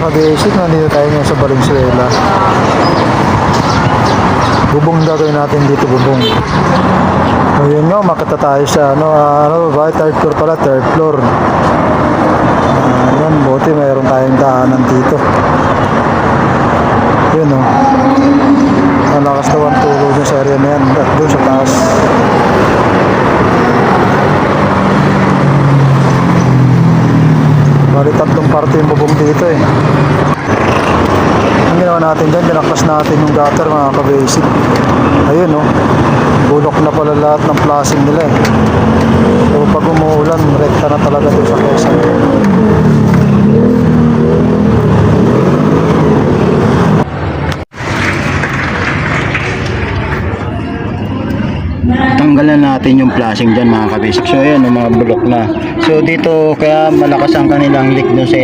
ka-basic, nandito tayo ngayon sa Valenzuela. Bubong gagawin natin dito, bubong. Ayun nga, makita tayo sa third floor pala, third floor. Ayan, buti mayroon tayong daanan dito. Yun o. Ang lakas daw ang tulo dun sa area na yan, at dun sa taas. Bali tatlong parte yung bubong dito eh. Ang ginawa natin dyan, dinaklas natin yung gutter, mga ka-basic. Ayun o. Bulok na pala lahat ng flashing nila eh. So pag umuulan, rekta na talaga doon sa Quezon. Tanggalan natin yung flashing dyan, mga ka-basic. So ayan, yung mga bulok na. So dito kaya malakas ang kanilang leak doon sa